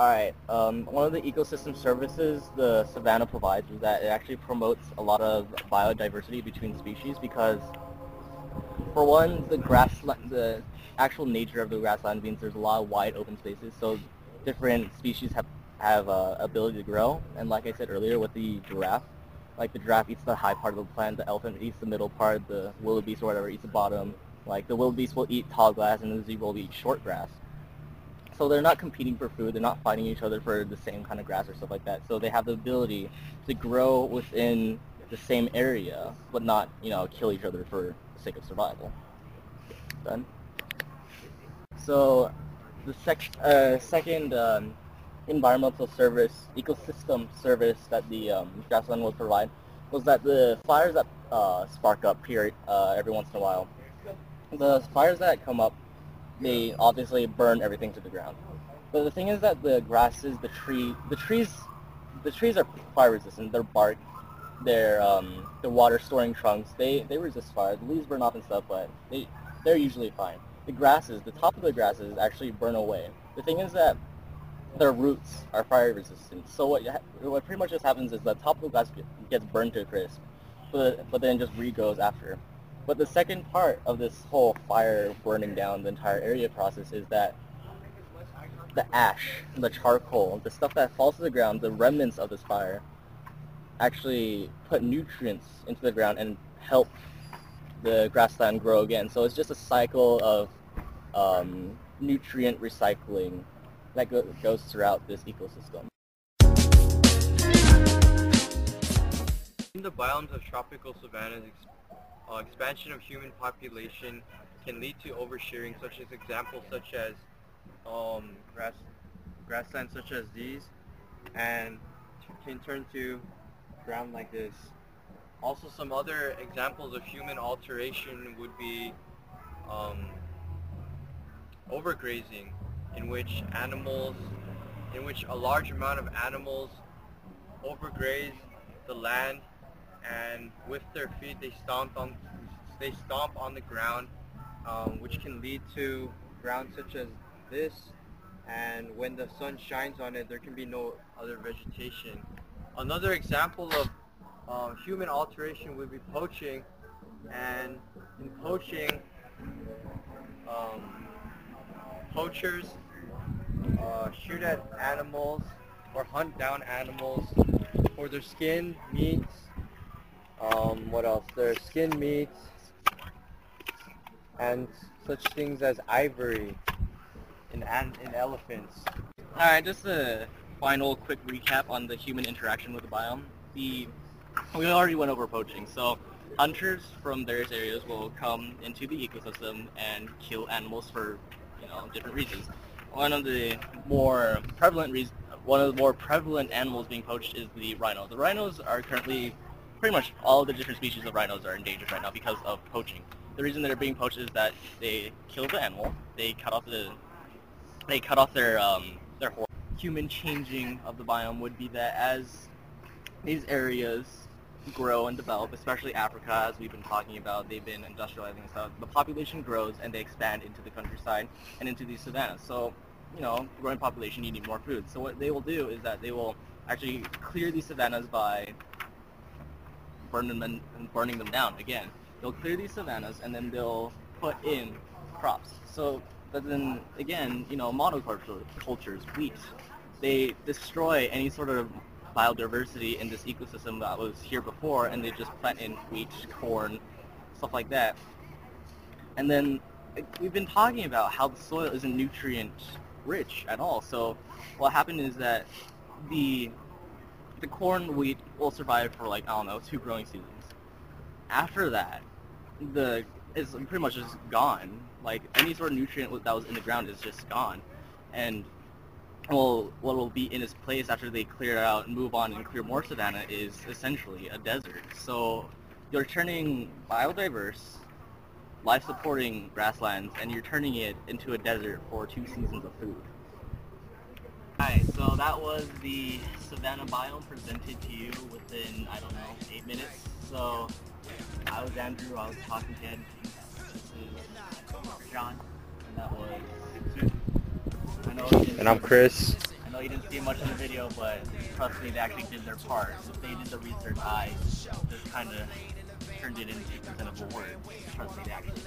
Alright, one of the ecosystem services the Savanna provides is that it actually promotes a lot of biodiversity between species because, for one, the actual nature of the grassland means there's a lot of wide open spaces, so different species have ability to grow. And like I said earlier, with the giraffe, like the giraffe eats the high part of the plant, the elephant eats the middle part, the wildebeest or whatever eats the bottom. Like the wildebeest will eat tall grass and the zebra will eat short grass. So they're not competing for food, they're not fighting each other for the same kind of grass or stuff like that. So they have the ability to grow within the same area, but not, kill each other for the sake of survival. Done. So the second environmental service, ecosystem service that the grassland will provide was that the fires that spark up here every once in a while, the fires that come up, they obviously burn everything to the ground. But the thing is that the grasses, the trees are fire resistant. Their bark, their water storing trunks, they resist fire. The leaves burn off and stuff, but they're usually fine. The grasses, the top of the grasses actually burn away. The thing is that their roots are fire resistant. So what pretty much just happens is the top of the grass gets burned to a crisp, but then just regrows after. But the second part of this whole fire burning down the entire area process is that the ash, the charcoal, the stuff that falls to the ground, the remnants of this fire, actually put nutrients into the ground and help the grassland grow again. So it's just a cycle of nutrient recycling that goes throughout this ecosystem. In the biomes of tropical savannas, expansion of human population can lead to overshearing, such as grasslands such as these, and can turn to ground like this. Also, some other examples of human alteration would be overgrazing, in which a large amount of animals overgraze the land, and with their feet they stomp on the ground, which can lead to ground such as this, and when the sun shines on it there can be no other vegetation. Another example of human alteration would be poaching, and in poaching, poachers shoot at animals or hunt down animals for their skin, meats, what else? Their skin, meats, and such things as ivory in elephants. Alright, just a final quick recap on the human interaction with the biome. We already went over poaching, so hunters from various areas will come into the ecosystem and kill animals for different reasons. One of the more prevalent animals being poached is the rhino. The rhinos are currently, pretty much all of the different species of rhinos are endangered right now because of poaching. The reason they're being poached is that they kill the animal, they cut off their horn. Human changing of the biome would be that as these areas grow and develop, especially Africa, as we've been talking about, they've been industrializing and stuff, the population grows and they expand into the countryside and into these savannas. So, growing population, you need more food. So what they will do is that they will actually clear these savannas by burning them down again. They'll clear these savannas and then they'll put in crops. So, but then again, monocultures, wheat, they destroy any sort of biodiversity in this ecosystem that was here before, and they just plant in wheat, corn, stuff like that. And then we've been talking about how the soil isn't nutrient rich at all. So what happened is that the corn, wheat will survive for 2 growing seasons. After that, it's pretty much just gone. Like any sort of nutrient that was in the ground is just gone, and what will be in its place after they clear it out and move on and clear more savanna is essentially a desert. So you're turning biodiverse, life-supporting grasslands, and you're turning it into a desert for 2 seasons of food. Alright, so that was the Savanna biome presented to you within, 8 minutes. So I was Andrew, I was talking head. This is John, and that was... And I'm Chris. I know you didn't see much in the video, but trust me, they actually did their part. If they did the research, I just kind of turned it into presentable words. Trust me, they actually